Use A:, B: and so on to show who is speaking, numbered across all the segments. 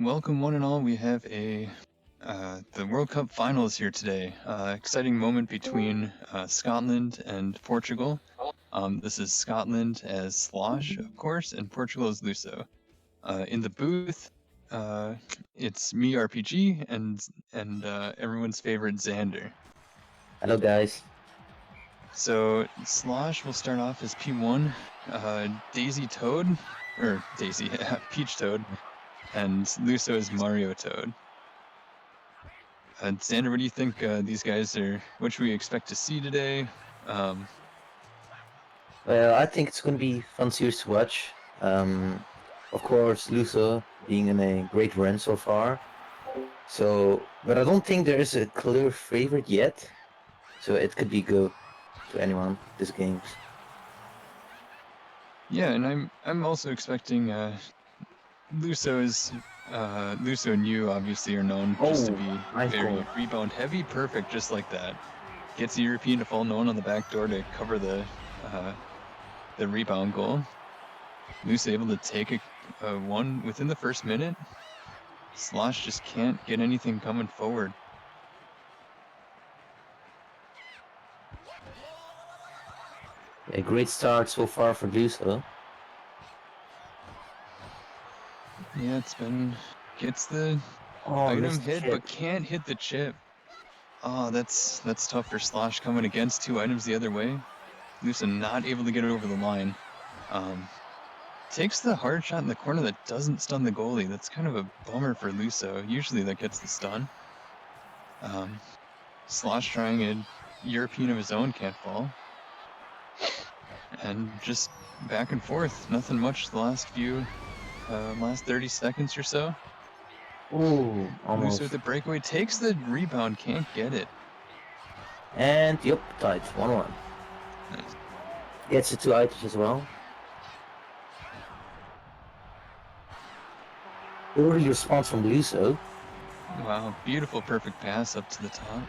A: welcome one and all. We have the World Cup finals here today. Exciting moment between Scotland and Portugal. This is Scotland as Slosh, of course, and Portugal as Luso. In the booth, it's me, RPG, and everyone's favorite Xander.
B: Hello guys.
A: So Slosh will start off as P1, Daisy Toad, or Daisy, Peach Toad, and Luso is Mario Toad. Xander, what do you think these guys are? What should we expect to see today?
B: Well, I think it's gonna be fun series to watch. Of course, Luso being in a great run so far. But I don't think there is a clear favorite yet. So it could be good to anyone this games.
A: Yeah, and I'm also expecting Luso and you obviously are known just to be
B: nice
A: very
B: goal.
A: rebound heavy, perfect, just like that. Gets the European to fall known on the back door to cover the rebound goal. Luso able to take a one within the first minute. Slosh just can't get anything coming forward.
B: A great start so far for Luso.
A: Yeah, gets the item hit, but can't hit the chip. Oh, that's tough for Slosh coming against two items the other way. Luso not able to get it over the line. Takes the hard shot in the corner that doesn't stun the goalie. That's kind of a bummer for Luso. Usually that gets the stun. Slosh trying a European of his own, can't fall. And just back and forth. Nothing much the last 30 seconds or so.
B: Ooh, almost.
A: Luso with the breakaway, takes the rebound, can't get it.
B: And yep, tied, 1-1.
A: Nice.
B: Gets the two items as well. Early response from Luso.
A: Wow, beautiful perfect pass up to the top.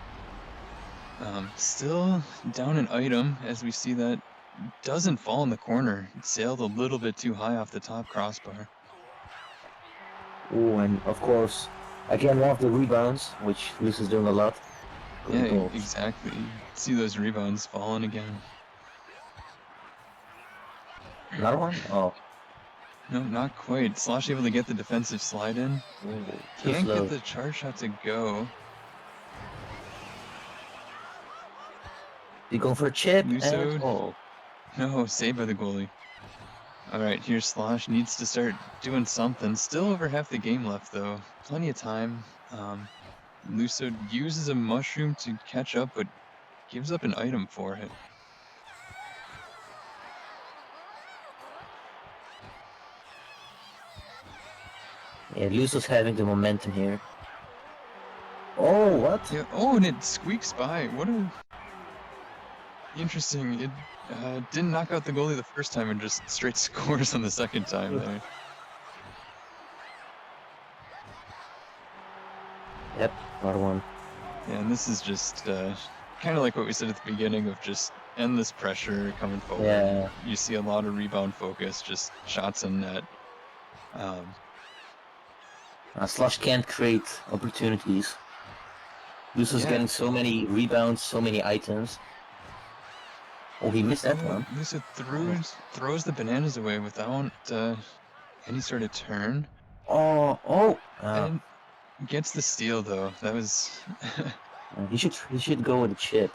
A: Still down an item as we see that doesn't fall in the corner. It sailed a little bit too high off the top crossbar.
B: Oh, and of course, again, one of the rebounds, which Luso's doing a lot.
A: Yeah, exactly. See those rebounds falling again.
B: Another one? Oh.
A: No, not quite. Slosh able to get the defensive slide in. Can't get the charge shot to go.
B: You going for a chip?
A: Luso.
B: And, oh.
A: No, saved by the goalie. Alright, here's Slosh. Needs to start doing something. Still over half the game left, though. Plenty of time. Luso uses a mushroom to catch up, but gives up an item for it.
B: Yeah, Luso's having the momentum here. Oh, what?
A: Yeah. Oh, and it squeaks by. What a... Interesting. It didn't knock out the goalie the first time and just straight scores on the second time there.
B: Yep, another one.
A: Yeah, and this is just kind of like what we said at the beginning of just endless pressure coming forward.
B: Yeah.
A: You see a lot of rebound focus, just shots in net.
B: Slosh can't create opportunities. Luso's getting so many rebounds, so many items. Oh, he missed that one.
A: Luso throws the bananas away without any sort of turn. And gets the steal though. That was.
B: he should go with the chip.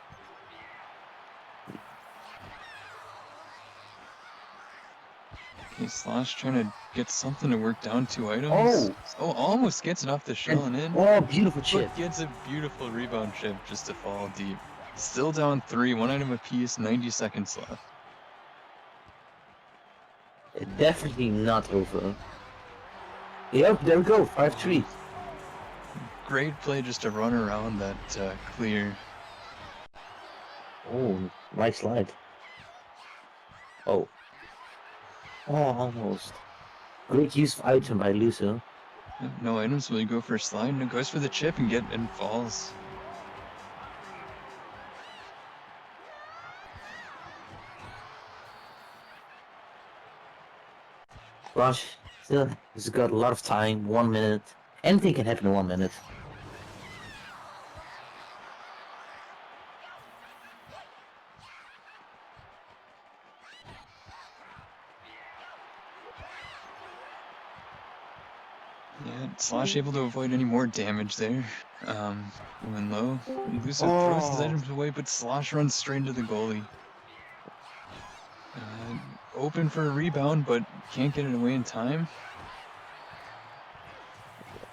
A: Okay, Slosh trying to get something to work down two items. Oh, almost gets it off the shell and in.
B: Oh, beautiful chip.
A: But gets a beautiful rebound chip just to fall deep. Still down 3, one item apiece, 90 seconds left.
B: Definitely not over. Yep, there we go, 5-3.
A: Great play just to run around that clear.
B: Oh, nice slide. Oh. Oh, almost. Great use of item by Luso.
A: No items, will he go for a slide? No, goes for the chip and falls.
B: Slosh still has got a lot of time, 1 minute. Anything can happen in 1 minute.
A: Yeah, Slosh able to avoid any more damage there. Going low. Luso throws his
B: Oh,
A: items away, but Slosh runs straight into the goalie. Open for a rebound, but can't get it away in time.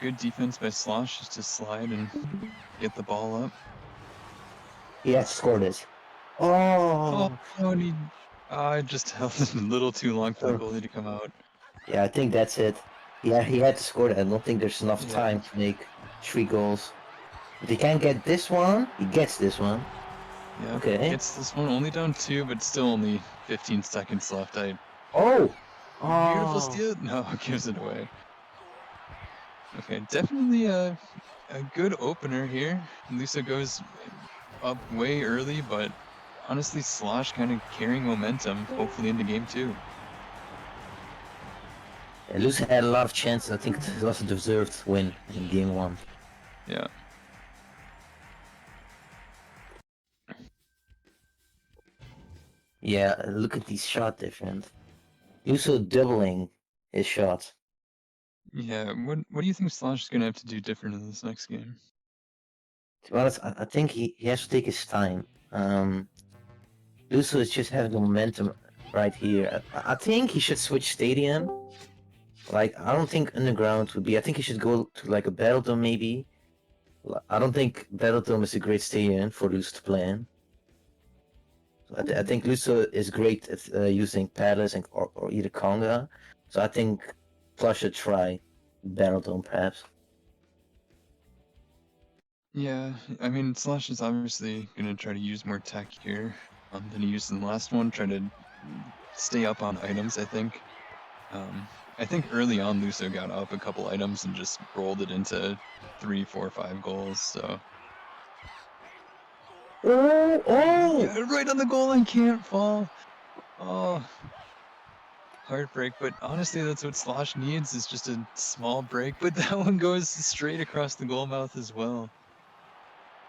A: Good defense by Slosh just to slide and get the ball up.
B: he has scored it.
A: Oh,
B: Oh,
A: no, and I just held it a little too long for the goalie to come out.
B: yeah, I think that's it. Yeah, he had to score that. I don't think there's enough
A: Yeah.
B: time to make 3 goals. If he can't get this one, he gets this one.
A: Yeah,
B: Okay.
A: gets this one only down 2, but still only 15 seconds left.
B: Oh!
A: Beautiful
B: Oh!
A: steal. No, gives it away. Okay, definitely a good opener here. Luso goes up way early, but honestly, Slosh kind of carrying momentum, hopefully into game 2.
B: Yeah, Luso had a lot of chances. I think it was a deserved win in game 1.
A: Yeah.
B: Yeah, look at these shot difference. Luso doubling his shot.
A: Yeah, what do you think Slosh is gonna have to do different in this next game?
B: To be honest, I think he has to take his time. Luso is just having the momentum right here. I think he should switch stadium. Like, I don't think Underground would be. I think he should go to like a Battle Dome maybe. I don't think Battle Dome is a great stadium for Luso to play in. I think Luso is great at using Palace or either Conga. So I think Plus should try Battle Dome perhaps.
A: Yeah, I mean, Slosh is obviously gonna try to use more tech here than he used in the last one. Try to stay up on items, I think. I think early on Luso got up a couple items and just rolled it into 3, 4, 5 goals. So
B: Oh!
A: yeah, right on the goal line, can't fall. Oh, heartbreak. But honestly, that's what Slosh needs is just a small break. But that one goes straight across the goal mouth as well.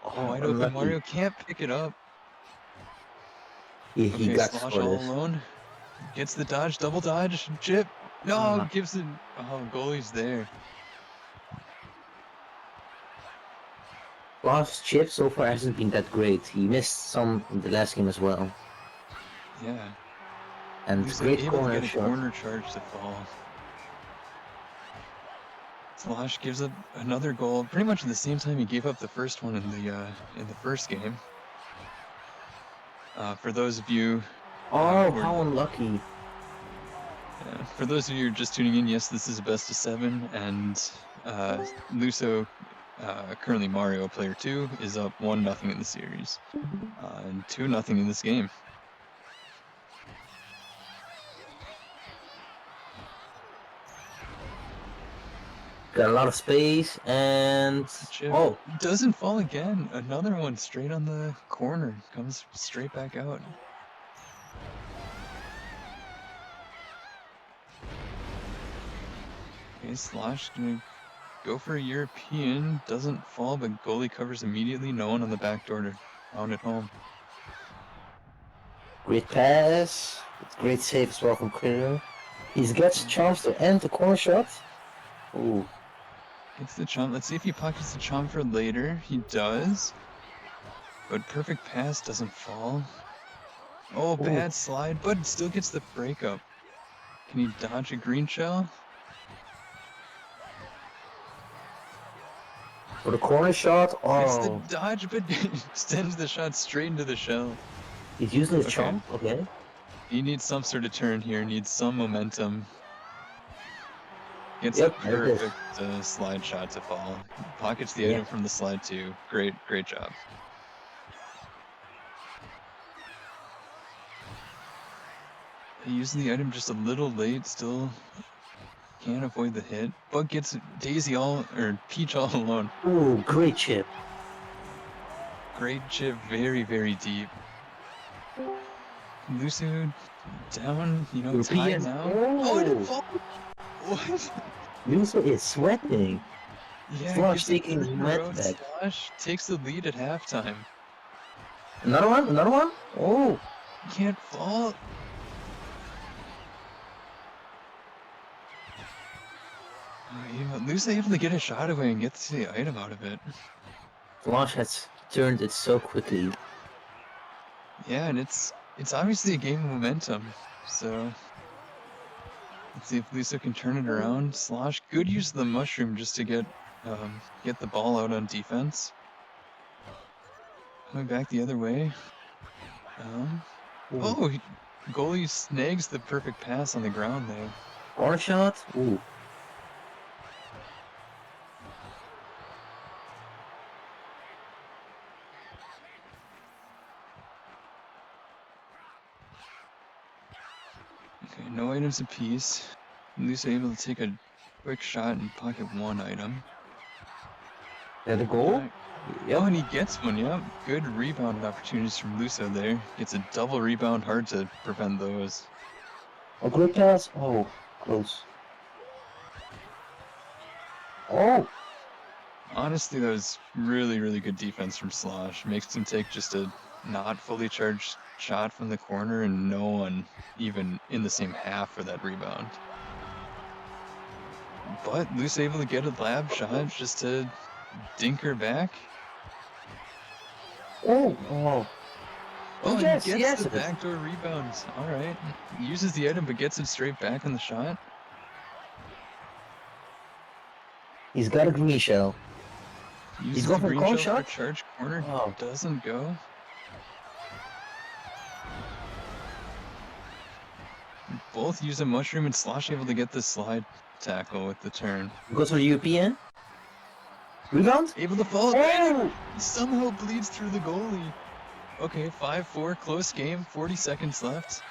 B: Oh,
A: Wide open,
B: unlucky.
A: Mario can't pick it up.
B: He
A: Okay,
B: got
A: Slosh all
B: scored.
A: alone. Gets the dodge, double dodge, chip. No,
B: Ah,
A: gives it. Oh, goalie's there.
B: Last chip so far hasn't been that great. He missed some in the last game as well.
A: Yeah.
B: And
A: Luso
B: great
A: able to
B: corner
A: get a
B: shot.
A: corner charge to fall. Slosh gives up another goal, pretty much at the same time he gave up the first one in the first game. For those of you
B: Oh,
A: who are
B: how unlucky.
A: for those of you who are just tuning in, yes, this is a best of 7, and Luso, currently Mario player 2, is up 1-0 in the series, and 2-0 in this game.
B: Got a lot of space and
A: Chip
B: oh,
A: doesn't fall again. Another one straight on the corner, comes straight back out. Okay, Slosh gonna go for a European, doesn't fall, but goalie covers immediately. No one on the back door to pound it home.
B: great pass. Great save as well from Critter. He gets a chance to end the corner shot. Ooh.
A: Gets the chomp. Let's see if he pockets the chomp for later. He does. But perfect pass doesn't fall. Oh,
B: Ooh.
A: bad slide, but still gets the breakup. Can he dodge a green shell?
B: For the corner shot,
A: Gets the
B: oh.
A: dodge, but sends the shot straight into the shell.
B: He's using his
A: Okay.
B: chomp, okay.
A: He needs some sort of turn here, needs some momentum. Gets
B: Yep,
A: a
B: there it is.
A: perfect slide shot to fall. Pockets the
B: Yeah.
A: item from the slide too. Great job. Using the item just a little late, still can't avoid the hit, but gets Daisy or Peach all alone.
B: Ooh, great chip.
A: Great chip, very, very deep. Luso down, tied
B: European.
A: now. Oh, it didn't
B: Oh,
A: fall! What?
B: Luso is sweating.
A: Yeah,
B: Slosh
A: gives it
B: taking
A: 3 in a row.
B: momentum back.
A: Slosh takes the lead at halftime.
B: Another one? Another one? Oh!
A: Can't fall. Luso able to get a shot away and get the item out of it.
B: Slosh has turned it so quickly.
A: Yeah, and it's obviously a game of momentum. So let's see if Luso can turn it around. Slosh, good use of the mushroom just to get the ball out on defense. Coming back the other way. Oh, goalie snags the perfect pass on the ground there.
B: Corner shot? Ooh.
A: Okay, no items apiece. Luso able to take a quick shot and pocket one item.
B: Is that a goal? Yep.
A: Oh, and he gets one, yep. Good rebound opportunities from Luso there. Gets a double rebound, hard to prevent those.
B: A great pass? Oh, close. Oh!
A: Honestly, that was really, really good defense from Slosh. Makes him take just a not fully charged shot from the corner and no one even in the same half for that rebound. But Luso able to get a lab shot just to dink her back.
B: Oh! Oh!
A: Oh,
B: Yes,
A: he gets
B: yes,
A: the
B: it is.
A: backdoor rebound. All right. Uses the item, but gets it straight back on the shot.
B: He's got a green shell.
A: Uses
B: going
A: the
B: for the
A: green
B: corner
A: shell for a
B: shot?
A: charge corner.
B: Oh.
A: Doesn't go. Both use a mushroom and Slosh able to get the slide tackle with the turn.
B: Goes for the European. Rebound?
A: Able to fall.
B: Oh!
A: Somehow bleeds through the goalie. Okay, 5-4, close game, 40 seconds left.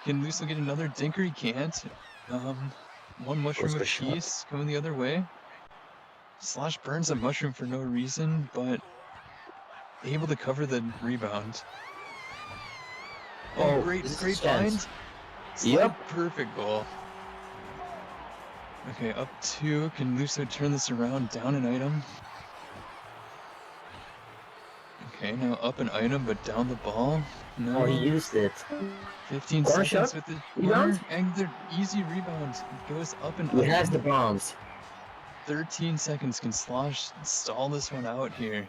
A: Can Luso get another dinker? He can't. One mushroom apiece coming the other way. Slosh burns a mushroom for no reason, but able to cover the rebound. Oh, great find. Slide, perfect goal. Okay, up 2. Can Luso turn this around? Down an item. Okay, now up an item, but down the ball. No.
B: Oh, he used it.
A: 15
B: corner
A: seconds
B: shot?
A: with the
B: Rebound?
A: corner, and the easy rebound. It goes up an
B: He
A: item.
B: has the bombs.
A: 13 seconds. Can Slosh stall this one out here?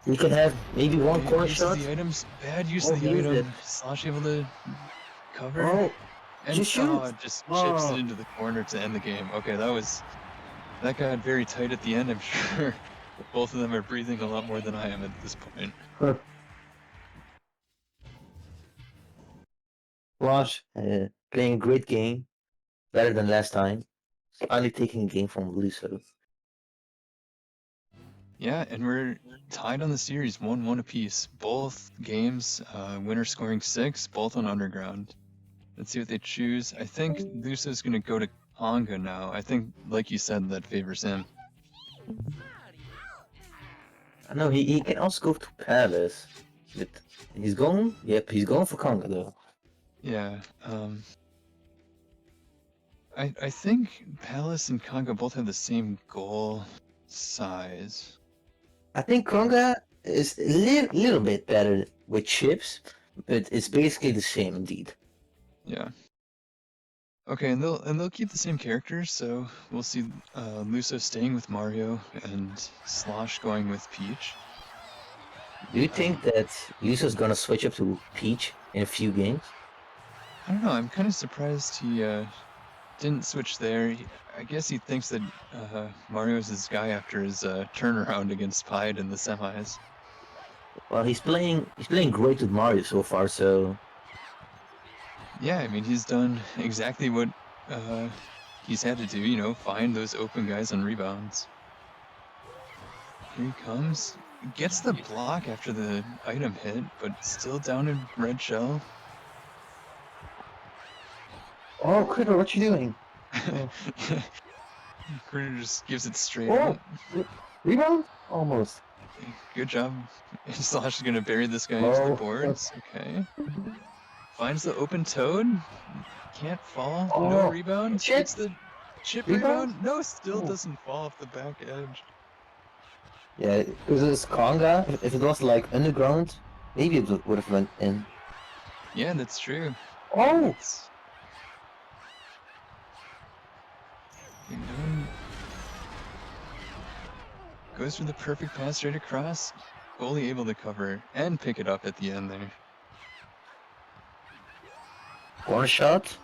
B: He can have maybe one corner shot.
A: The items. Bad use of the item. Slosh able to cover.
B: Oh,
A: and
B: just shoot.
A: Just chips it into the corner to end the game. Okay, that got very tight at the end. I'm sure both of them are breathing a lot more than I am at this point.
B: Slosh, playing a great game, better than last time. Finally taking a game from Luso.
A: Yeah, and we're tied on the series, 1-1 apiece. Both games, winner scoring 6, both on Underground. Let's see what they choose. I think Luso's gonna go to Conga now. I think, like you said, that favors him.
B: I know he can also go to Palace. But he's going. Yep, he's going for Conga though.
A: Yeah. I think Palace and Conga both have the same goal size.
B: I think Conga is a little bit better with chips, but it's basically the same indeed.
A: Yeah. Okay, and they'll keep the same characters, so we'll see Luso staying with Mario and Slosh going with Peach.
B: Do you think that Luso's gonna switch up to Peach in a few games?
A: I don't know, I'm kind of surprised he didn't switch there. I guess he thinks that Mario's his guy after his turnaround against Pied in the semis.
B: Well, he's playing great with Mario so far, so...
A: Yeah, I mean, he's done exactly what he's had to do, you know, find those open guys on rebounds. Here he comes. Gets the block after the item hit, but still down in red shell.
B: Oh, Critter, what you doing?
A: Critter just gives it straight up.
B: Rebound? Almost.
A: Good job. Slosh is gonna bury this guy into the boards. Okay. Finds the open toad. Can't fall. No rebound. Gets the Chip
B: Rebound?
A: rebound? No, still
B: Oh.
A: doesn't fall off the back edge.
B: Yeah, because it's Conga. If it was like underground, maybe it would have went in.
A: Yeah, that's true.
B: Oh!
A: It's... You know, goes for the perfect pass straight across. Goalie able to cover and pick it up at the end there.
B: Corner shot.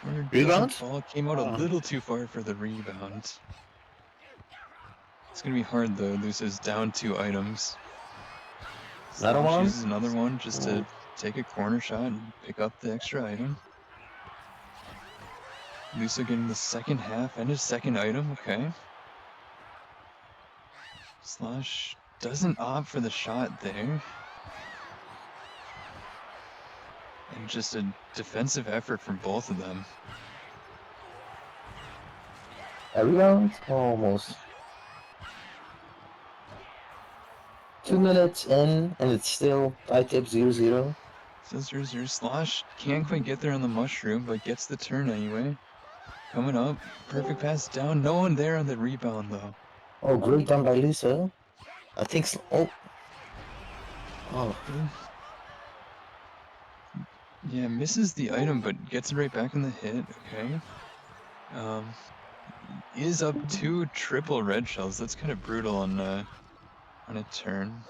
A: Corner doesn't
B: Rebound?
A: fall. Came out a little too far for the rebound. It's gonna be hard though. Luso's down 2 items.
B: Another
A: Slosh
B: one?
A: uses another one just to
B: Oh.
A: take a corner shot and pick up the extra item. Luso getting the second half and his second item. Okay. Slosh doesn't opt for the shot there. And just a defensive effort from both of them.
B: A rebound? Almost. 2 minutes in, and it's still tie tip 0-0.
A: So 0-0. Slosh can't quite get there on the mushroom, but gets the turn anyway. Coming up. Perfect pass down. No one there on the rebound though.
B: Oh, great done by Luso. I think so. Oh. Oh.
A: Yeah, misses the item, but gets it right back in the hit. Okay. Is up 2 triple red shells. That's kind of brutal on a turn.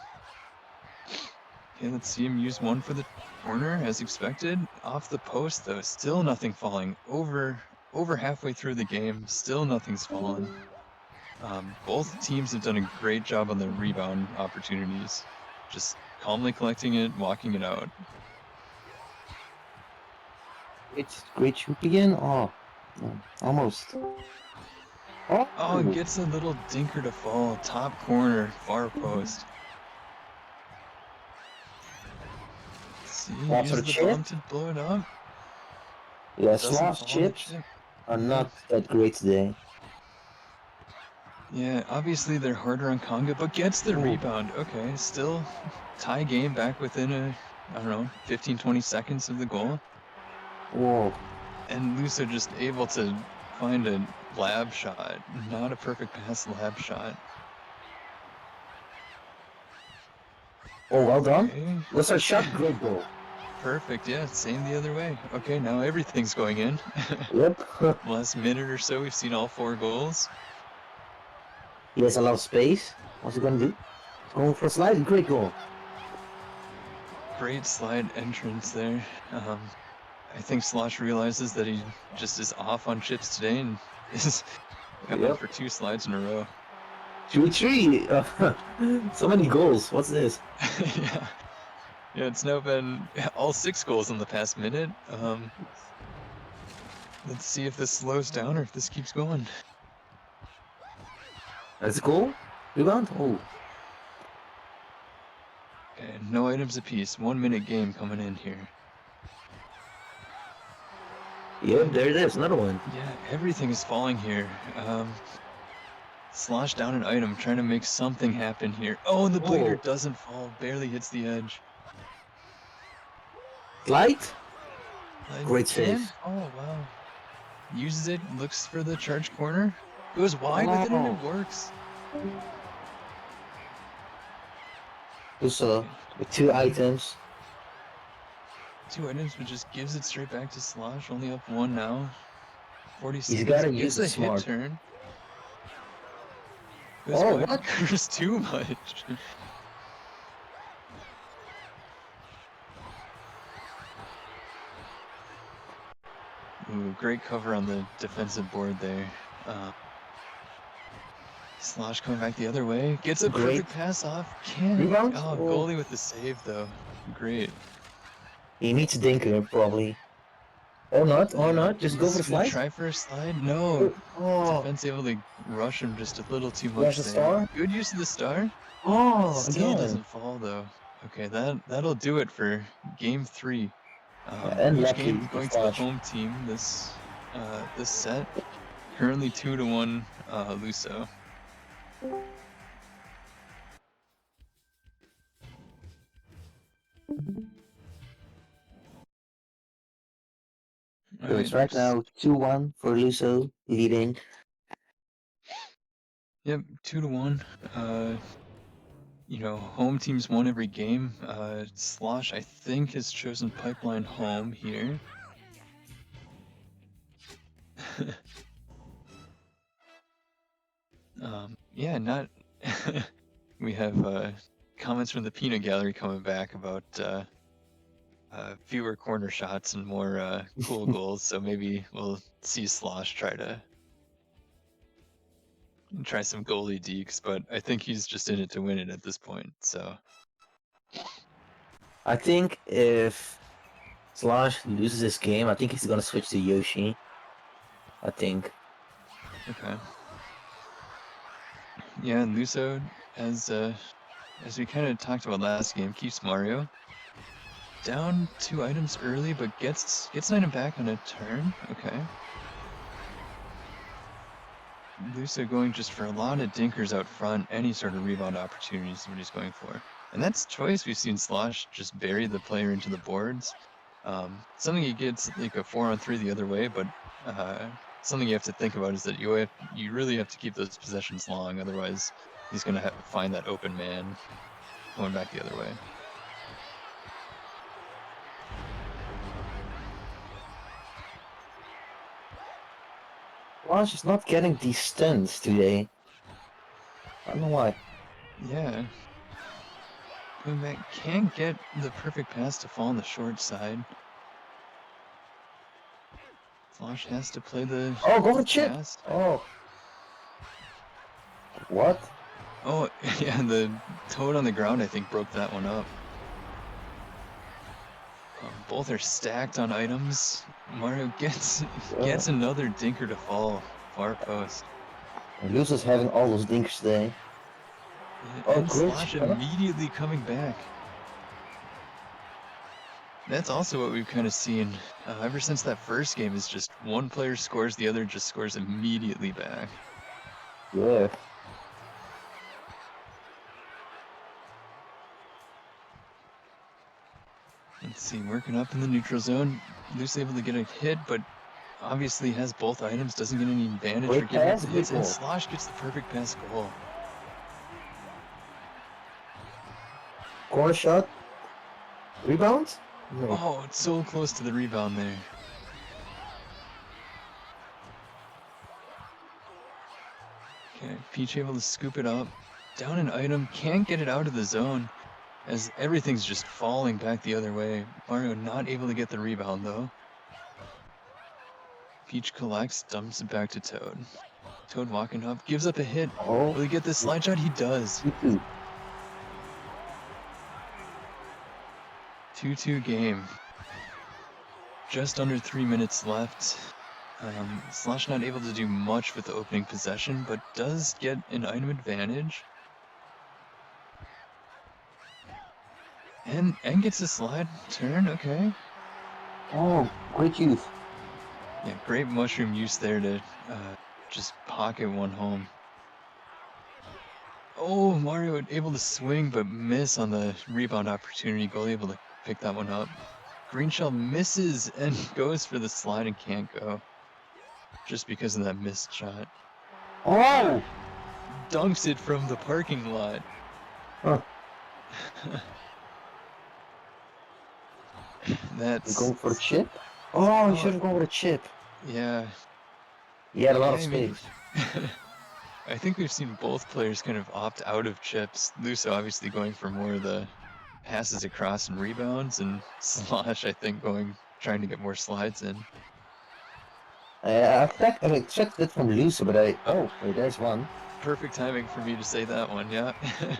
A: Okay, let's see him use one for the corner as expected. Off the post though, still nothing falling. Over halfway through the game, still nothing's fallen. Both teams have done a great job on their rebound opportunities. Just calmly collecting it, walking it out.
B: It's great shoot again. Oh. No, almost.
A: Oh, it gets a little dinker to fall. Top corner, far post. See,
B: Also
A: use
B: the
A: the
B: chip.
A: bomb to blow it up.
B: Yeah,
A: Doesn't
B: Slosh
A: fall on the
B: chips
A: chip.
B: are not that great today.
A: Yeah, obviously they're harder on Conga, but gets the
B: Ooh.
A: rebound. Okay, still tie game back within I don't know, 15, 20 seconds of the goal.
B: Whoa.
A: And Luso just able to find a lab shot. Not a perfect pass, lab shot.
B: Oh, well done.
A: Okay.
B: What's our shot? Great goal.
A: Perfect, yeah, same the other way. Okay, now everything's going in.
B: Yep.
A: Last minute or so, we've seen all 4 goals.
B: He has a lot of space. What's he gonna do? He's going for a slide. Great goal.
A: Great slide entrance there. I think Slosh realizes that he just is off on chips today and is coming
B: Yep.
A: for 2 slides in a row.
B: 2-3. So many goals. What's this?
A: Yeah. Yeah, it's now been all 6 goals in the past minute. Let's see if this slows down or if this keeps going.
B: That's a goal. Rebound. Oh.
A: Okay, no items apiece. 1 minute game coming in here.
B: Yep, there it is. Another one.
A: Yeah, everything is falling here. Slosh down an item, trying to make something happen here. Oh, and the blader doesn't fall, barely hits the edge.
B: Light. Great save.
A: Oh, wow. Uses it, looks for the charge corner, goes wide with it, and it works.
B: Luso with 2 items.
A: 2 items, but just gives it straight back to Slosh. Only up 1 now. 40
B: He's
A: seconds.
B: gotta
A: Gets
B: use
A: a
B: it
A: hit
B: smart.
A: turn. Goes
B: Oh,
A: wide.
B: what?
A: There's too much. Ooh, great cover on the defensive board there. Slosh coming back the other way. Gets a perfect pass off. Can't.
B: Rebound?
A: Oh, goalie with the save though. Great.
B: He needs a dinker, probably. Or not, or not. Just go for the
A: He's gonna
B: slide.
A: try for a slide. No.
B: Oh.
A: Defense able to rush him just a little too
B: There's
A: much
B: a
A: there.
B: star.
A: Good use of the star.
B: Oh,
A: Still
B: again.
A: doesn't fall though. Okay, that'll do it for game 3.
B: And
A: Each
B: lucky
A: game
B: for
A: going to the
B: Slosh.
A: home team this set. Currently 2-1 Luso.
B: So it's right now 2-1 for Luso, leading.
A: Yep, 2-1. Home teams won every game. Slosh, I think, has chosen Pipeline home here. Yeah, not. We have comments from the Peanut Gallery coming back about fewer corner shots and more cool goals. So maybe we'll see Slosh try some goalie dekes, but I think he's just in it to win it at this point. So
B: I think if Slosh loses this game, I think he's gonna switch to Yoshi. I think.
A: okay. Yeah, and Luso, as we kind of talked about last game, keeps Mario down 2 items early, but gets an item back on a turn. Okay. Luso going just for a lot of dinkers out front, any sort of rebound opportunities is what he's going for. And that's choice. We've seen Slosh just bury the player into the boards. Something he gets like a 4-on-3 the other way, but something you have to think about is that you really have to keep those possessions long, otherwise he's going to find that open man going back the other way.
B: Slosh is not getting these stuns today. I don't know why.
A: Yeah. Going back, can't get the perfect pass to fall on the short side. Slosh has to play the
B: go for chip!
A: pass.
B: Oh. What?
A: Oh, yeah, the toad on the ground, I think, broke that one up. Both are stacked on items. Mario gets another dinker to fall. Far post.
B: Luso's having all those dinkers today.
A: And Slosh immediately coming back. That's also what we've kind of seen ever since that first game, is just one player scores, the other just scores immediately back.
B: Yeah.
A: Let's see, working up in the neutral zone. Luso able to get a hit, but obviously has both items, doesn't get any advantage for getting up the hits, and Slosh gets the perfect pass goal.
B: Corner shot. Rebound?
A: No. Oh, it's so close to the rebound there. Okay, Peach able to scoop it up. Down an item, can't get it out of the zone, as everything's just falling back the other way. Mario not able to get the rebound though. Peach collects, dumps it back to Toad. Toad walking up, gives up a hit.
B: Oh.
A: Will he get this slide shot? He does. 2-2 game. Just under 3 minutes left. Slosh not able to do much with the opening possession, but does get an item advantage. And gets a slide turn, okay.
B: Oh, great use.
A: Yeah, great mushroom use there to just pocket one home. Oh, Mario able to swing but miss on the rebound opportunity. Goalie able to pick that one up. Green shell misses and goes for the slide and can't go. Just because of that missed shot.
B: Oh!
A: Dunks it from the parking lot.
B: Huh.
A: That's...
B: Going for a chip? Oh, you should have gone with a chip.
A: Yeah.
B: He had a lot of space.
A: I think we've seen both players kind of opt out of chips. Luso obviously going for more of the passes across and rebounds, and Slosh, I think, trying to get more slides in.
B: I expected it from Luso, but oh, wait, there's one.
A: Perfect timing for me to say that one, yeah.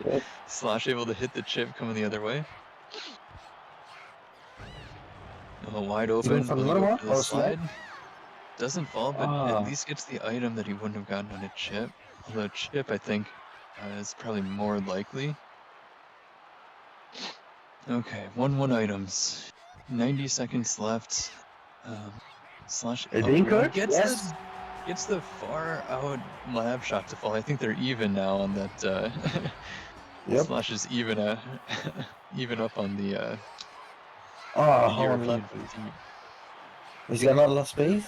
A: Yep. Slosh able to hit the chip coming the other way. Oh, wide open.
B: From the
A: the slide. Doesn't fall, but at least gets the item that he wouldn't have gotten on a chip. Although chip, I think, is probably more likely. Okay, 1-1 items. 90 seconds left. Slosh gets the far out lab shot to fall. I think they're even now on that. Yep. Slosh is even up on the European 50.
B: He's got not a lot of space.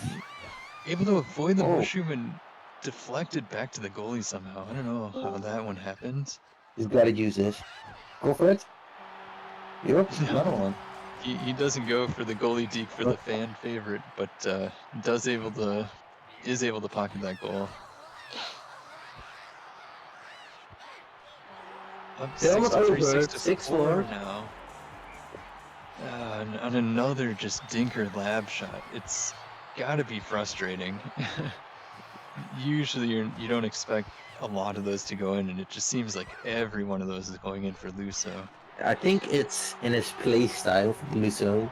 A: Able to avoid the
B: Oh,
A: mushroom and deflected back to the goalie somehow. I don't know how that one happened.
B: he's got to use this. Go for it. Yep, another
A: No,
B: one.
A: he doesn't go for the goalie deke for the fan favorite, but is able to pocket that goal. Up
B: They're almost
A: 63,
B: over.
A: 6 to 4
B: 6-4.
A: now. And another just dinker lab shot. It's gotta be frustrating. Usually you don't expect a lot of those to go in, and it just seems like every one of those is going in for Luso.
B: I think it's in his play style for Luso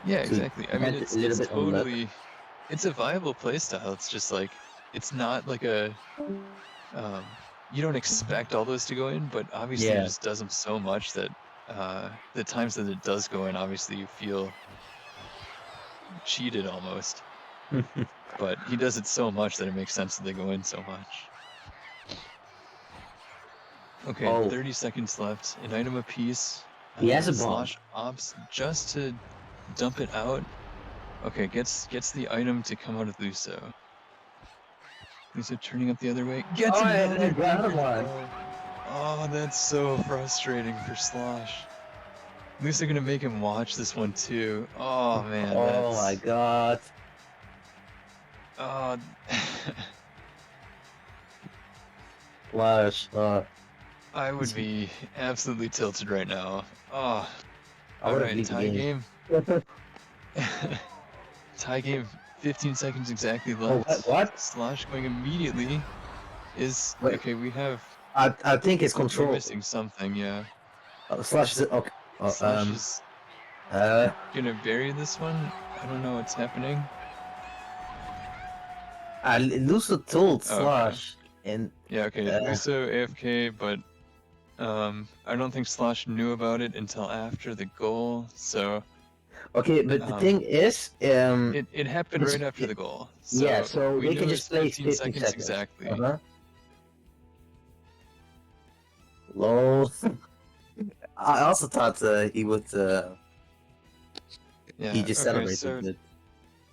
A: Yeah,
B: to
A: exactly. I mean,
B: bet a little bit on luck.
A: it's a viable playstyle. It's just like, it's not like you don't expect all those to go in, but obviously he
B: Yeah.
A: just does them so much that the times that it does go in, obviously you feel cheated almost. But he does it so much that it makes sense that they go in so much. Okay,
B: Oh,
A: 30 seconds left. An item apiece.
B: he has a bomb.
A: Slosh opts just to dump it out. Okay, gets the item to come out of Luso. Luso turning up the other way. Gets
B: Oh, and
A: another
B: the other
A: dinker
B: one.
A: throw. Oh, that's so frustrating for Slosh. Luso gonna make him watch this one too. Oh man,
B: Oh my god.
A: Oh,
B: Flash.
A: I would be absolutely tilted right now. Oh,
B: I would have
A: alright,
B: leave the
A: tie
B: game.
A: game. Tie game, 15 seconds exactly
B: Oh,
A: left.
B: what?
A: Slosh going immediately is
B: Wait,
A: okay.
B: I think it's
A: We're
B: control.
A: missing something. Yeah,
B: Slash is okay.
A: Slosh is
B: Uh,
A: gonna bury this one. I don't know what's happening.
B: I Luso told
A: Oh, okay.
B: Slash, and
A: Yeah, okay. Luso AFK, but I don't think Slosh knew about it until after the goal. So
B: okay, but the thing is,
A: it happened right after the goal.
B: yeah,
A: So
B: so
A: we
B: they can
A: knew
B: just
A: it's
B: play
A: 15
B: 15
A: seconds
B: seconds.
A: exactly.
B: Lol. I also thought he would. He
A: Yeah.
B: just
A: Okay.
B: celebrated
A: So
B: it.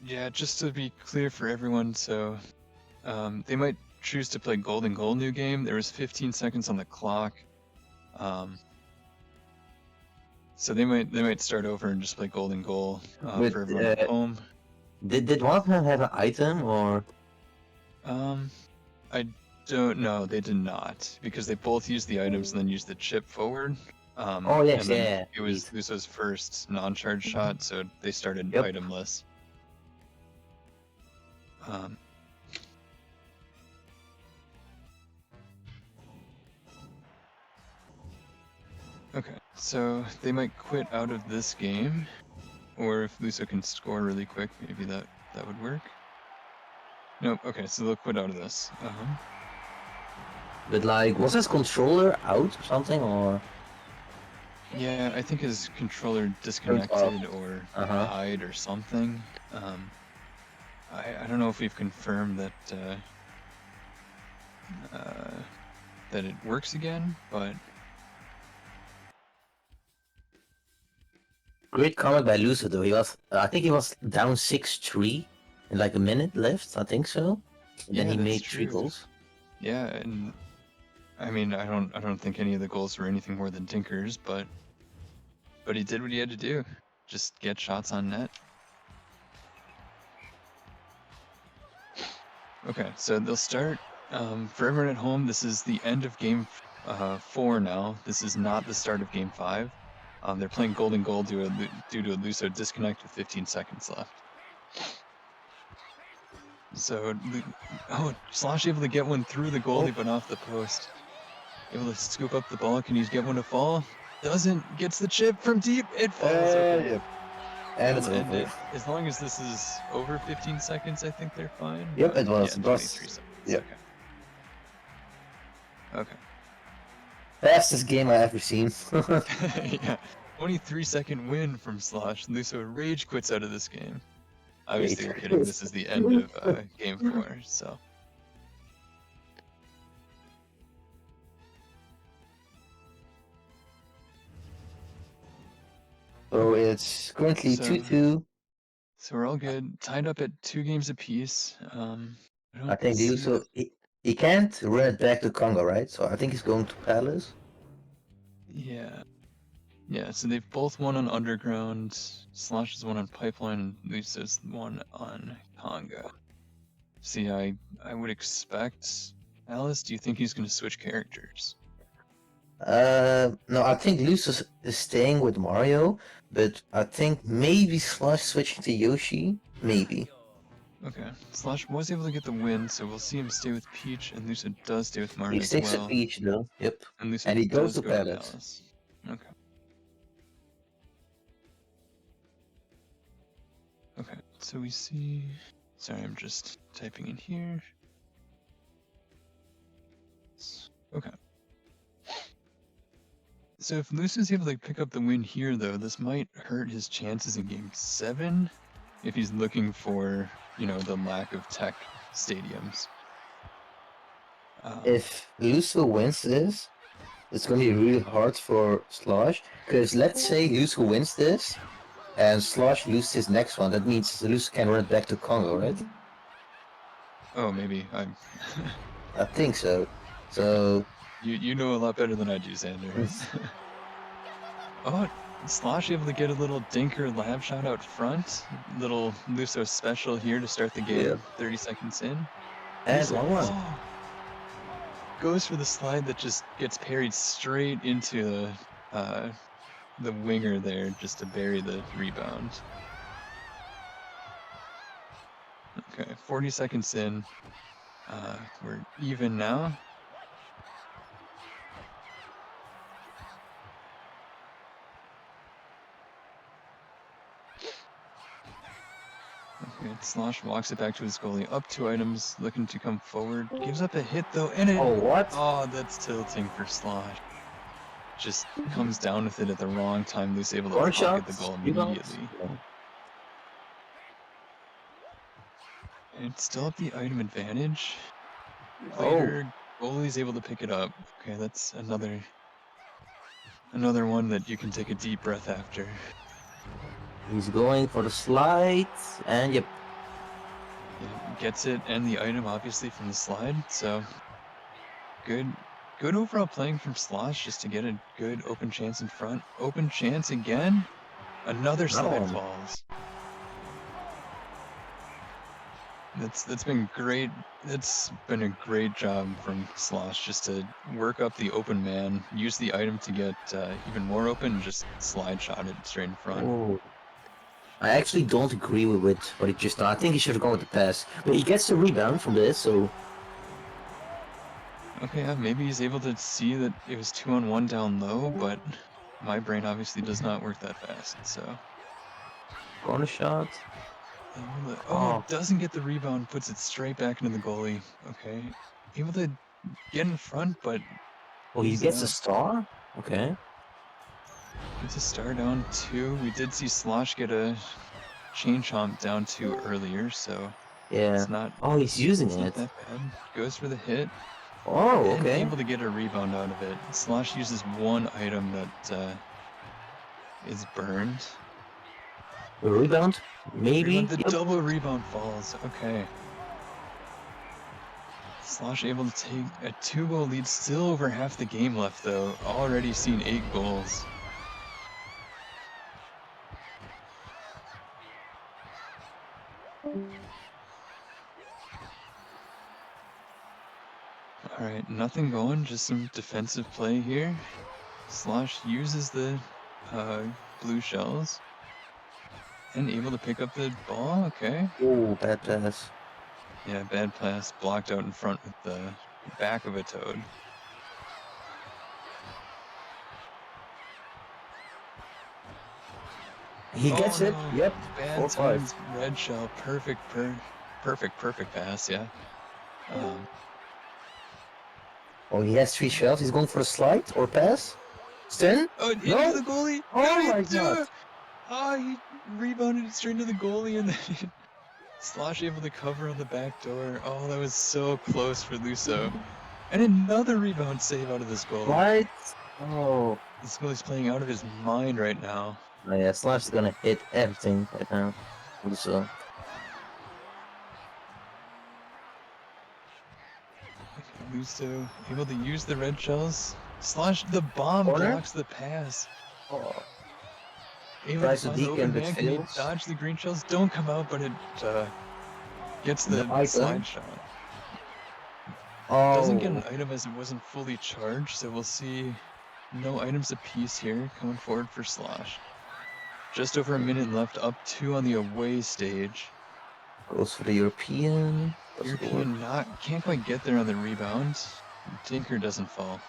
A: yeah, just to be clear for everyone, so they might choose to play golden goal new game. There was 15 seconds on the clock. So they might start over and just play golden goal
B: But
A: for everyone at home.
B: did one of them have an item or?
A: I don't know. They did not, because they both used the items and then used the chip forward.
B: Oh yes,
A: And then
B: yeah.
A: it was Luso's first non-charge shot, so they started
B: Yep.
A: itemless. Okay, so they might quit out of this game, or if Luso can score really quick, maybe that would work. Nope. Okay, so they'll quit out of this.
B: But like, was his controller out or something, or?
A: Yeah, I think his controller disconnected or died or something. I don't know if we've confirmed that that it works again, but
B: Great comment by Luso though. He was, I think he was down 6-3 in like a minute left. I think so. And
A: yeah,
B: then he
A: that's
B: made 3
A: true.
B: goals.
A: Yeah, and I mean, I don't think any of the goals were anything more than tinkers, but he did what he had to do. Just get shots on net. Okay, so they'll start. For everyone at home, this is the end of game 4 now. This is not the start of game 5. They're playing golden goal due to a Luso disconnect with 15 seconds left. So, Slosh able to get one through the goalie, but off the post. Able to scoop up the ball. Can he get one to fall? Doesn't. Gets the chip from deep. It falls. Okay.
B: Yep. And it's
A: They'll end
B: over.
A: it. As long as this is over 15 seconds, I think they're fine.
B: Yep, it was.
A: Yeah,
B: It
A: 23
B: was.
A: seconds.
B: Yep.
A: Okay.
B: Fastest game I ever seen.
A: Yeah. 23-second win from Slosh. Luso rage quits out of this game. Obviously, you're kidding. This is the end of game 4, so.
B: So it's currently 2-2.
A: So we're all good. Tied up at 2 games apiece. I
B: I
A: don't
B: think
A: see
B: Luso,
A: that.
B: he can't run it back to Congo, right? So I think he's going to Palace.
A: Yeah. Yeah, so they've both won on Underground. Slosh is one on Pipeline, and Luso's one on Conga. See, I would expect Alice. Do you think he's going to switch characters?
B: No, I think Luso is staying with Mario, but I think maybe Slush switching to Yoshi, maybe.
A: Okay, Slosh was able to get the win, so we'll see him stay with Peach, and Luso does stay with Mario
B: He
A: as
B: sticks with
A: well,
B: Peach though. Yep.
A: and Luso
B: And he goes
A: does
B: to
A: go to
B: Palace.
A: Palace. Okay. Okay, so we see. Sorry, I'm just typing in here. Okay. So if Luso's able to pick up the win here, though, this might hurt his chances in Game 7 if he's looking for, the lack of tech stadiums.
B: If Luso wins this, it's gonna be really hard for Slosh. Because let's say Luso wins this, and Slosh loses his next one. That means Luso can run it back to Congo, right?
A: Oh, maybe I'm.
B: I think so. So
A: You know a lot better than I do, Xander. Oh, Slosh able to get a little dinker lab shot out front. Little Luso special here to start the game.
B: yeah,
A: 30 seconds in.
B: and
A: Luso,
B: 1-1.
A: oh, goes for the slide that just gets parried straight into the winger there, just to bury the rebound. Okay, 40 seconds in. We're even now. Okay, Slosh walks it back to his goalie. Up 2 items, looking to come forward. Gives up a hit though, and it.
B: Oh, what?
A: Oh, that's tilting for Slosh. Just comes down with it at the wrong time. Luce able to
B: Corner
A: pocket the
B: shots,
A: goal
B: rebounds.
A: immediately.
B: Yeah.
A: And it's still up the item advantage.
B: Oh,
A: Later, goalie's able to pick it up. Okay, that's another one that you can take a deep breath after.
B: he's going for the slide, and yep.
A: Yeah, gets it and the item obviously from the slide. So good overall playing from Slosh just to get a good open chance in front. Open chance again. Another slide falls. That's been great. It's been a great job from Slosh just to work up the open man, use the item to get even more open, and just slide shot it straight in front.
B: Oh. I actually don't agree with what he just done. I think he should have gone with the pass. But he gets the rebound from this, so...
A: Okay, yeah, maybe he's able to see that it was 2-on-1 down low, but my brain obviously does not work that fast, so...
B: Corner shot.
A: Oh, doesn't get the rebound, puts it straight back into the goalie. Okay. Able to get in front, but...
B: Oh, he gets a star? Okay.
A: It's a star down 2. We did see Slosh get a chain chomp down 2 earlier, so...
B: Yeah.
A: It's not...
B: Oh, he's using
A: it's
B: it.
A: not that bad. Goes for the hit.
B: Oh,
A: and
B: okay.
A: able to get a rebound out of it. Slosh uses one item that is burned.
B: A rebound? Maybe?
A: The double rebound falls. Okay. Slosh able to take a 2-goal lead. Still over half the game left, though. Already seen 8 goals. Alright, nothing going. Just some defensive play here. Slosh uses the blue shells. And able to pick up the ball. Okay.
B: Oh, bad pass.
A: Yeah, bad pass, blocked out in front with the back of a toad.
B: He gets it. Yep.
A: Bad times, red shell, perfect pass, yeah.
B: Oh, he has 3 shells. He's going for a slide or pass. Stun?
A: Oh, into the goalie!
B: Oh my god!
A: Oh, he rebounded it straight into the goalie and then Slosh able to cover on the back door. Oh, that was so close for Luso. And another rebound save out of this goal.
B: What? Oh.
A: This goalie's playing out of his mind right now.
B: Oh yeah, Slosh is gonna hit everything right now. Luso.
A: Luso able to use the red shells. Slosh, the bomb
B: Corner?
A: blocks the pass.
B: Oh,
A: Able to
B: tries to
A: find the open
B: decamp but
A: man. Can he
B: fails.
A: dodge the green shells? Don't come out, but it gets
B: No
A: the
B: item.
A: slide shot.
B: Oh.
A: Doesn't get an item as it wasn't fully charged, so we'll see no items apiece here coming forward for Slosh. Just over a minute left, up 2 on the away stage.
B: Goes for the European.
A: European can't quite get there on the rebound. Tinker doesn't fall.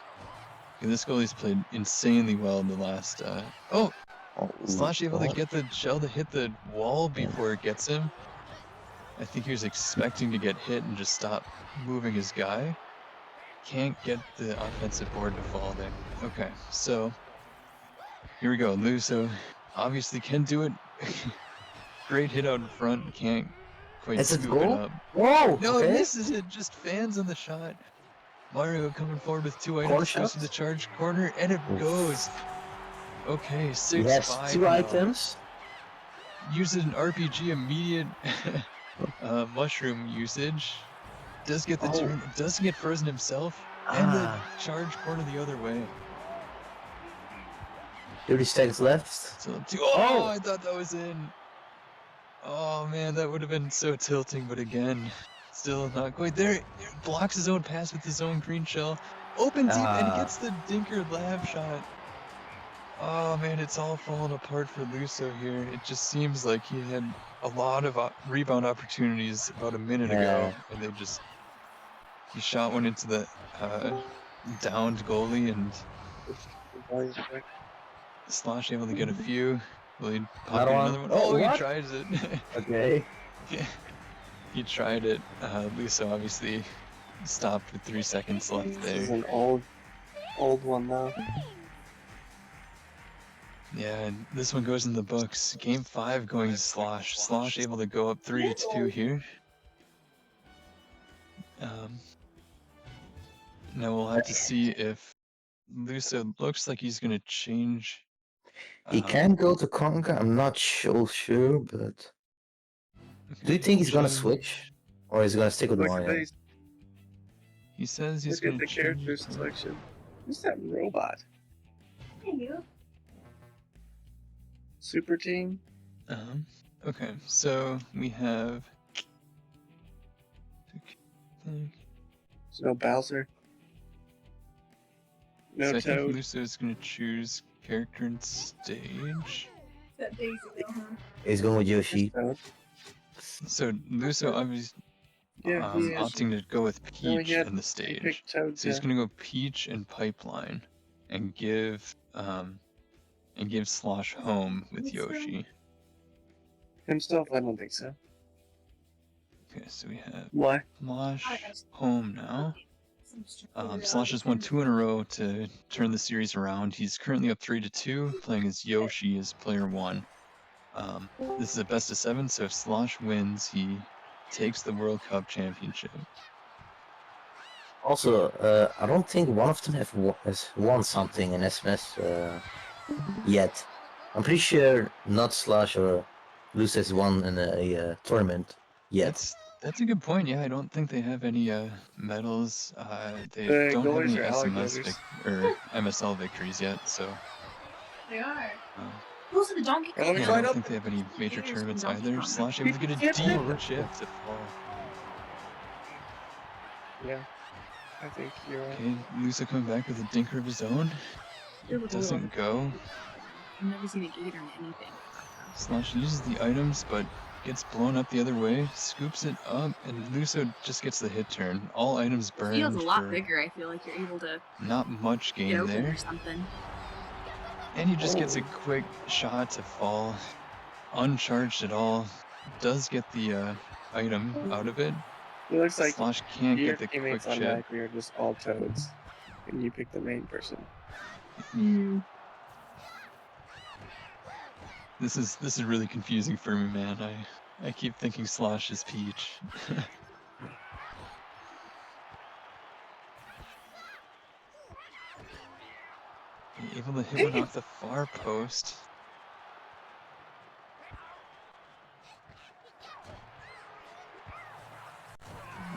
A: And this goalie's played insanely well in the last. Oh, Slosh able to get the shell to hit the wall before it gets him. I think he was expecting to get hit and just stop moving his guy. Can't get the offensive board to fall there. Okay, so here we go. Luso obviously can do it. Great hit out in front. Can't quite
B: Is it
A: scoop it
B: goal?
A: up.
B: Whoa!
A: No,
B: Okay.
A: it misses it. Just fans on the shot. Mario coming forward with 2
B: Corner
A: items. Goes
B: shot?
A: to the charge corner, and it goes. Okay, 6-5
B: He has 2
A: now.
B: items.
A: Uses an RPG immediate mushroom usage. Does get the turn. Doesn't get frozen himself. And the charge corner the other way.
B: 30 seconds left.
A: So oh, I thought that was in. Oh man, that would have been so tilting, but again, still not quite there. Blocks his own pass with his own green shell. Open deep and he gets the dinker lab shot. Oh man, it's all falling apart for Luso here. It just seems like he had a lot of rebound opportunities about a minute ago, and he shot one into the downed goalie, and Slosh able to get a few. Will he pocket another one? Oh, he tries it.
B: Okay.
A: He tried it. Luso obviously stopped with 3 seconds left there.
C: This is an old one though.
A: Yeah, and this one goes in the books. Game 5 going to Slosh. Slosh able to go up 3-2 here. Now we'll have to see if Luso looks like he's going to change.
B: He can go to Conga, I'm not so sure, but... Do you think he's gonna switch? Or is he gonna stick with Mario?
A: He says he's
C: Look
A: going
C: at
A: to
C: the character selection. Who's that robot? Super team?
A: Okay, so we have...
C: There's no Bowser. No
A: so I think
C: Toad.
A: Luso is going to choose character and stage.
B: He's going with Yoshi.
A: So Luso obviously opting to go with Peach in the stage. So he's going to go Peach and Pipeline, and give Slosh home with Yoshi.
C: Himself? I don't think so.
A: Okay, so we have
C: Why?
A: Slosh home now. Slosh has won 2 in a row to turn the series around. He's currently up 3-2, playing as Yoshi as player 1. This is a best of 7, so if Slosh wins, he takes the World Cup championship.
B: Also, I don't think one of them has won something in SMS yet. I'm pretty sure not Slosh or Luso has won in a tournament yet.
A: That's a good point. Yeah, I don't think they have any medals. They don't have any SMS or MSL victories yet, so.
D: They are. Those are the Donkey Kong.
A: Yeah, I don't think they have any major tournaments either. Slosh able to get a deep chip to fall.
C: Yeah, I think you're right.
A: Okay, Luso coming back with a dinker of his own. Doesn't go.
D: I've never seen a gator in anything.
A: Slosh uses the items, but gets blown up the other way, scoops it up, and Luso just gets the hit turn. All items burned.
D: Feels a lot bigger. I feel like you're able to.
A: Not much gain there.
D: Or something.
A: And he just gets a quick shot to fall, uncharged at all. Does get the item out of it.
C: It looks like
A: Slosh can't
C: your
A: get the quick
C: teammates
A: chip.
C: automatically are just all Toads, and you pick the main person.
A: This is really confusing for me, man. I keep thinking Slosh is Peach. Able to hit one off the far post.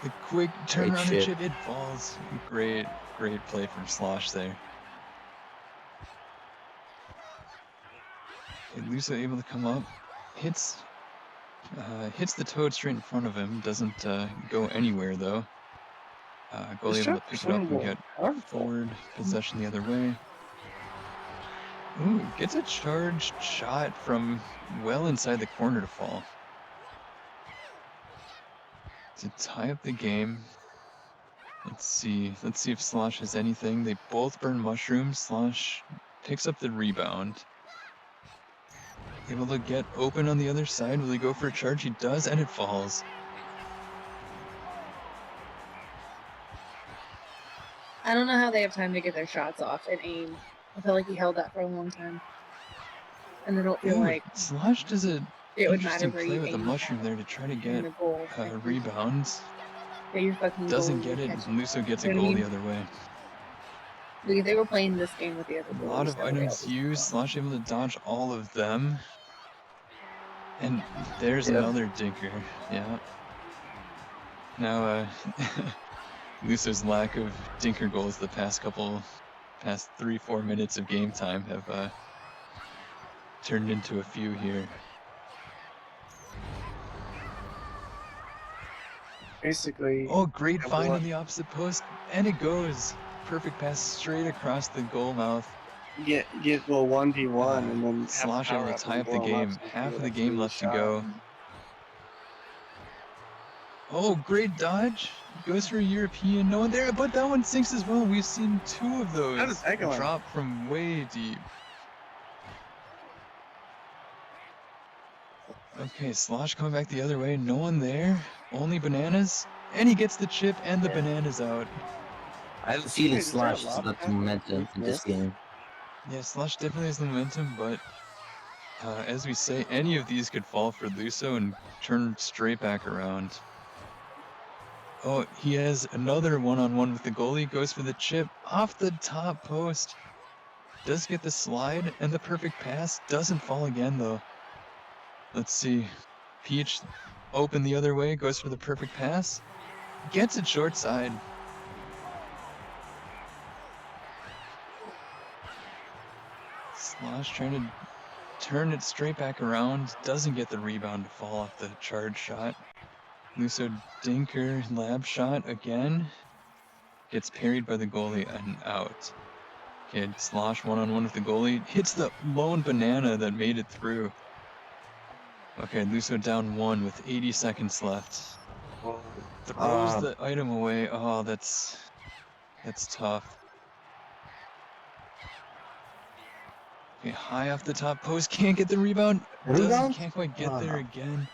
A: The quick
B: Great
A: turnaround and
B: chip.
A: chip, it falls. Great play from Slosh there. Okay, Luso able to come up, hits the toad straight in front of him. Doesn't go anywhere though. Goalie able to pick it up and get forward possession the other way. Ooh, gets a charged shot from well inside the corner to fall. To tie up the game. Let's see if Slosh has anything. They both burn mushrooms. Slosh picks up the rebound. Able to get open on the other side. Will he go for a charge? He does, and it falls.
D: I don't know how they have time to get their shots off and aim. I feel like he held that for a long time. And I don't feel like
A: Slosh does a
D: it would matter
A: interesting
D: where
A: play
D: you
A: with the
D: aim
A: mushroom there to try to
D: in
A: get
D: the goal.
A: rebounds.
D: That you're fucking
A: Doesn't
D: goalie
A: get it.
D: catching.
A: Luso gets a
D: You know
A: goal
D: what I
A: the
D: mean?
A: other way.
D: Like, if they were playing this game with the other
A: A
D: goalies,
A: lot of
D: that would
A: items
D: help.
A: used. Slosh able to dodge all of them. And there's
B: Yep.
A: another dinker. Yeah. Now, Luso's lack of dinker goals the past 3-4 minutes of game time have turned into a few here.
C: Basically.
A: Oh, great
C: Yeah,
A: find
C: what?
A: on the opposite post, and it goes. Perfect pass straight across the goal mouth.
C: Get little 1v1 and then have
A: Slosh able
C: power
A: to
C: up
A: tie
C: and
A: up the
C: blow 'em up
A: game.
C: so you
A: Half
C: get
A: of
C: a
A: the game
C: free
A: left to
C: shot.
A: go. Oh, great dodge. Goes for a European. No one there, but that one sinks as well. We've seen 2 of
C: How did
A: those
C: that go in?
A: drop from way deep. Okay, Slosh coming back the other way. No one there. Only bananas. And he gets the chip and the bananas out.
B: I have a feeling
C: Is there a
B: Slosh has
C: lot
B: got the
C: of
B: momentum in this game.
A: Yeah, Slosh definitely has the momentum, but as we say, any of these could fall for Luso and turn straight back around. Oh, he has another one-on-one with the goalie. Goes for the chip off the top post. Does get the slide and the perfect pass. Doesn't fall again, though. Let's see. Peach open the other way. Goes for the perfect pass. Gets it short side. Slosh trying to turn it straight back around. Doesn't get the rebound to fall off the charge shot. Luso dinker lab shot again. Gets parried by the goalie and out. Okay, Slosh one-on-one with the goalie. Hits the lone banana that made it through. Okay, Luso down 1 with 80 seconds left. Throws the item away. Oh, that's tough. Okay, high off the top post. Can't get the rebound. Can't quite get there again.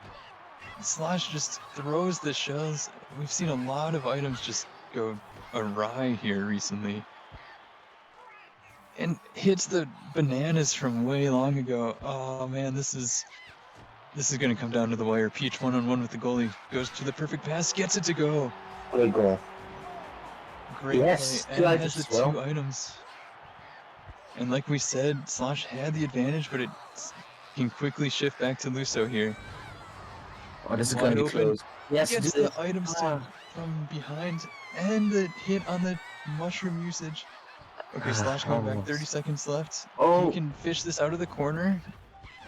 A: Slosh just throws the shells. We've seen a lot of items just go awry here recently. And hits the bananas from way long ago. Oh man, this is gonna come down to the wire. Peach one-on-one with the goalie. Goes to the perfect pass. Gets it to go.
B: Great goal.
A: Great
B: Yes,
A: play.
B: 2
A: And
B: items
A: has the
B: as well.
A: 2 items. And like we said, Slosh had the advantage, but it can quickly shift back to Luso here.
B: Oh, this is
A: Wide
B: gonna be
A: open.
B: close. Yes,
A: Gets
B: do
A: the
B: it.
A: items from behind, and the hit on the mushroom usage. Okay, Slosh coming back. 30 seconds left.
B: Oh.
A: He can fish this out of the corner.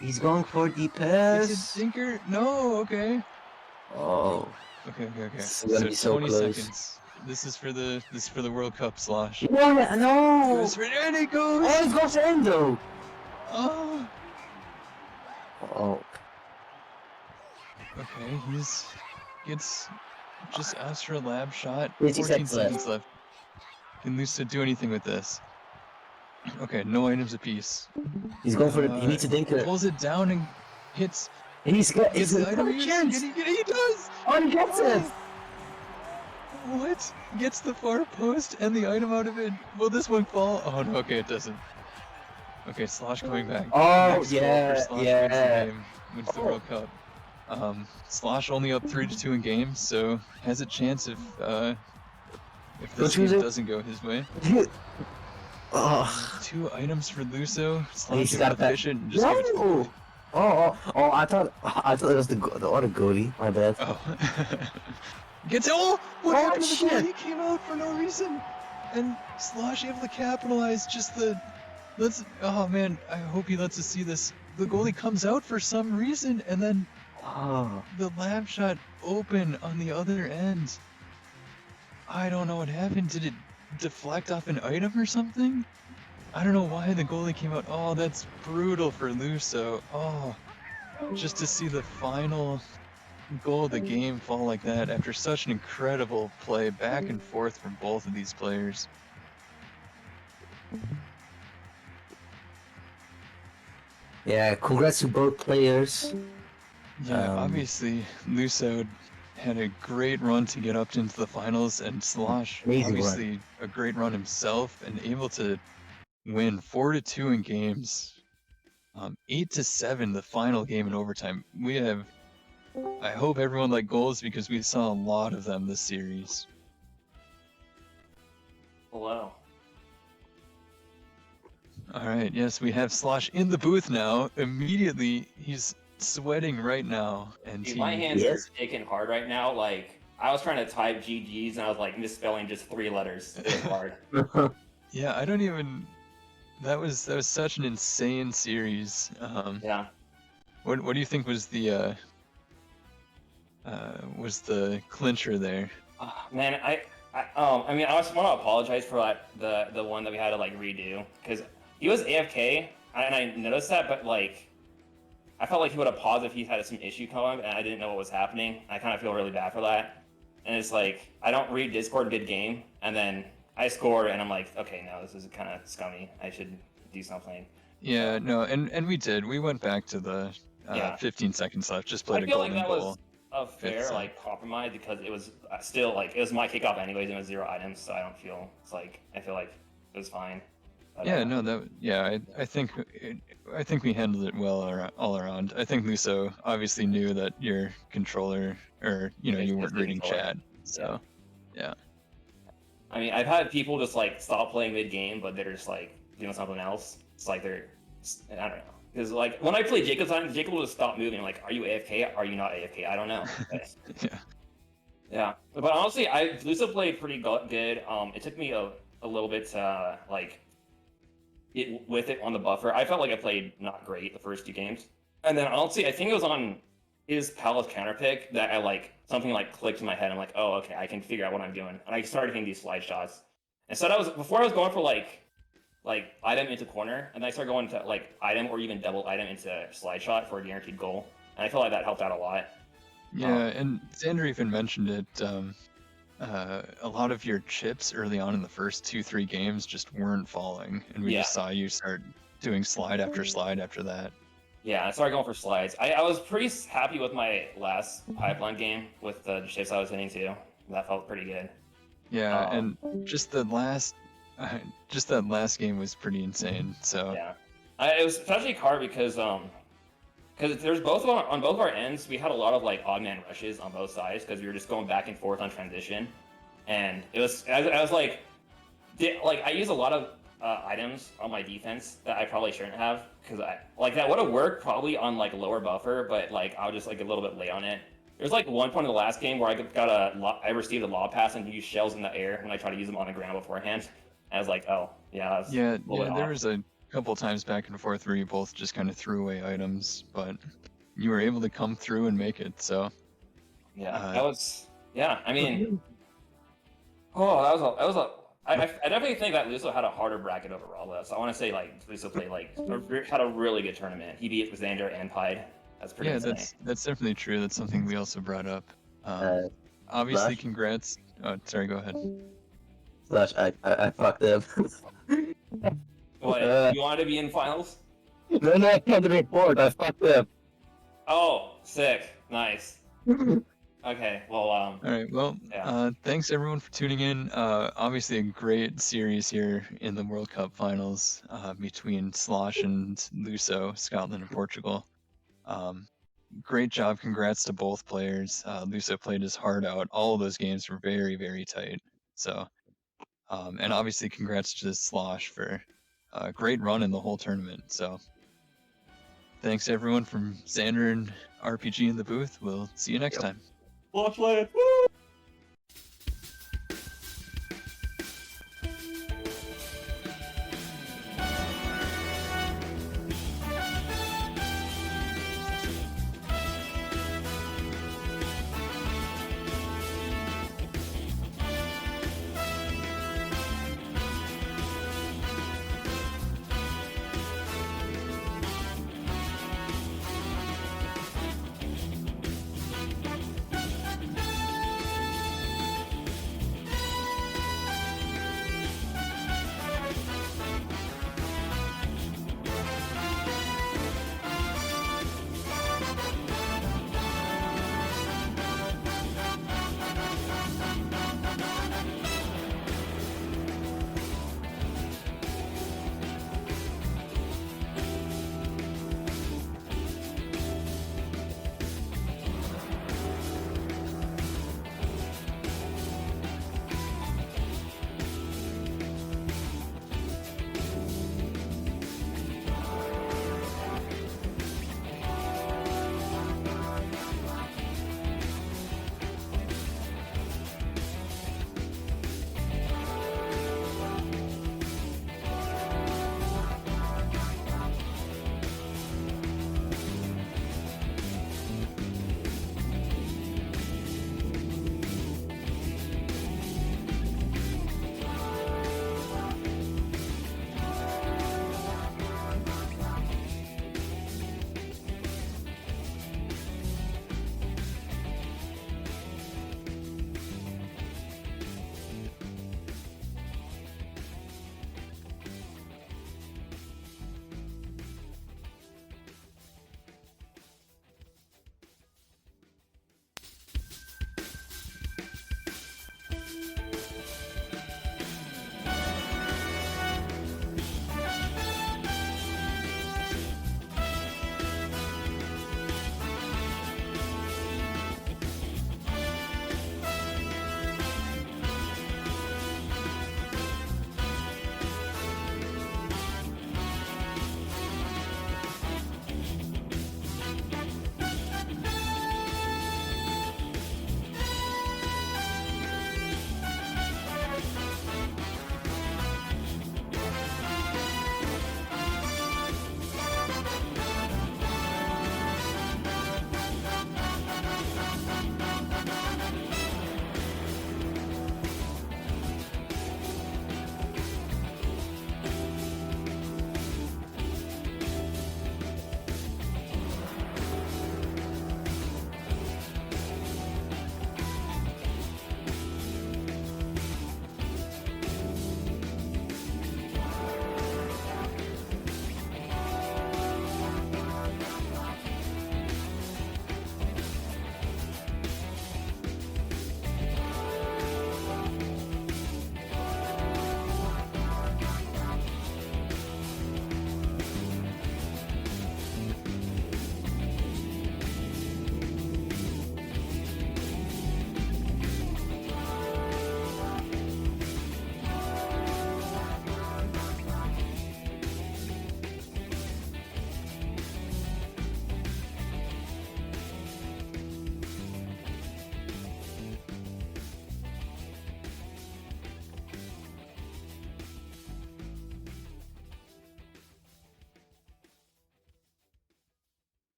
B: He's going for the
A: Gets
B: pass.
A: a dinker. No, okay.
B: Oh.
A: Okay.
B: This is gonna be so
A: 20
B: close.
A: seconds. This is for the World Cup, Slosh.
B: No!
A: Goes for it, and it goes.
B: Oh, it goes in though.
A: Oh.
B: Oh.
A: Okay, gets just asked for a lab shot.
B: 50
A: 14
B: seconds
A: seconds left. Can Luso do anything with this? Okay, no items apiece.
B: He's going for it. He needs to think it.
A: Pulls it down and hits.
B: And he's got
A: The item
B: a
A: use.
B: chance.
A: He does.
B: Oh, he gets it.
A: What? Gets the far post and the item out of it. Will this one fall? Oh no. Okay, it doesn't. Okay, Slosh coming back.
B: Oh,
A: Next goal
B: yeah,
A: for Slosh
B: yeah.
A: wins the game. Wins the World Cup. Slosh only up 3-2 in games, so has a chance if this game doesn't go his way.
B: Oh.
A: 2 items for Luso.
B: He's
A: Slosh
B: got
A: got efficient and just
B: no.
A: give it to the goalie.
B: Oh! I thought it was the other goalie. My bad.
A: Oh. Gets what
B: Oh,
A: happened to the goal?
B: shit.
A: He came out for no reason, and Slosh able to capitalize. Oh man, I hope he lets us see this. The goalie comes out for some reason, and then
B: Oh.
A: the lab shot open on the other end. I don't know what happened. Did it deflect off an item or something? I don't know why the goalie came out. Oh, that's brutal for Luso. Oh, just to see the final goal of the game fall like that after such an incredible play back and forth from both of these players.
B: Yeah, congrats to both players.
A: Yeah, obviously Luso had a great run to get up into the finals, and Slosh
B: Amazing
A: obviously a great run himself and able to win 4-2 in games. 8-7 the final game in overtime. I hope everyone liked goals because we saw a lot of them this series.
E: Hello.
A: Alright, yes, we have Slosh in the booth now. Immediately, he's sweating right now. And
E: Dude, my hands
B: Yes.
E: are shaking hard right now. Like, I was trying to type GGs and I was like misspelling just 3 letters. It was hard.
A: Yeah, I don't even... That was such an insane series.
E: Yeah.
A: What do you think was the clincher there?
E: Man, I mean, I just want to apologize for like the one that we had to like redo because he was AFK and I noticed that, but like I felt like he would have paused if he had some issue come up and I didn't know what was happening. I kind of feel really bad for that. And it's like I don't read Discord mid game, and then I scored and I'm like, okay, no, this is kind of scummy. I should do something.
A: Yeah, no, and we did. We went back to the
E: Yeah.
A: 15 seconds left. Just played
E: I
A: a
E: feel like
A: golden
E: that
A: goal.
E: was a fair
A: Fifth,
E: like compromise because it was still like it was my kickoff anyways and it was 0 items, so I don't feel it's like I feel like it was fine. But,
A: Yeah, no, I think we handled it well all around. I think Luso obviously knew that your controller, or
E: Yeah,
A: you
E: it's
A: weren't
E: the
A: reading
E: controller.
A: chat, so yeah.
E: I mean, I've had people just like stop playing mid game, but they're just like doing something else. It's like I don't know. Because like when I play Jacob's on, Jacob will just stop moving. Like, are you AFK? Are you not AFK? I don't know.
A: Yeah.
E: Yeah, but honestly, Luso played pretty good. It took me a little bit to like get with it on the buffer. I felt like I played not great the first 2 games, and then honestly, I think it was on his Palace counter pick that I like something like clicked in my head. I'm like, oh, okay, I can figure out what I'm doing, and I started hitting these slide shots. And so before I was going for like item into corner, and then I started going to like item or even double item into slide shot for a guaranteed goal, and I feel like that helped out a lot.
A: Yeah, and Xander even mentioned it. A lot of your chips early on in the first 2-3 games just weren't falling, and we just saw you start doing slide after slide after that.
E: Yeah, I started going for slides. I was pretty happy with my last pipeline game with the chips I was hitting too. That felt pretty good.
A: Yeah, and just that last game was pretty insane. So
E: yeah, it was especially hard because there's on both our ends we had a lot of like odd man rushes on both sides because we were just going back and forth on transition, and it was I was like I use a lot of items on my defense that I probably shouldn't have because that would have worked probably on like lower buffer, but like I was just like a little bit late on it. There's like one point in the last game where I received a lob pass and used shells in the air when I tried to use them on the ground beforehand. I was like, oh yeah,
A: there was a couple times back and forth where you both just kind of threw away items, but you were able to come through and make it. So
E: yeah, I mean, I definitely think that Luso had a harder bracket overall though. So I want to say like Luso played had a really good tournament. He beat Xander and Pied. That's pretty insane.
A: that's definitely true. That's something we also brought up. Obviously,
B: Slosh?
A: congrats. Oh, sorry, go ahead.
B: Slash, I fucked up.
E: What, you wanted to be in finals?
B: No, I can't report. I fucked up.
E: Oh, sick, nice. Okay, well,
A: All right, well,
E: yeah.
A: Thanks everyone for tuning in. Obviously a great series here in the World Cup finals between Slosh and Luso, Scotland and Portugal. Great job, congrats to both players. Luso played his heart out. All of those games were very, very tight. So, and obviously congrats to Slosh for a great run in the whole tournament. So, thanks everyone from Xander and RPG in the booth. We'll see you next time.
E: Watch it. Woo!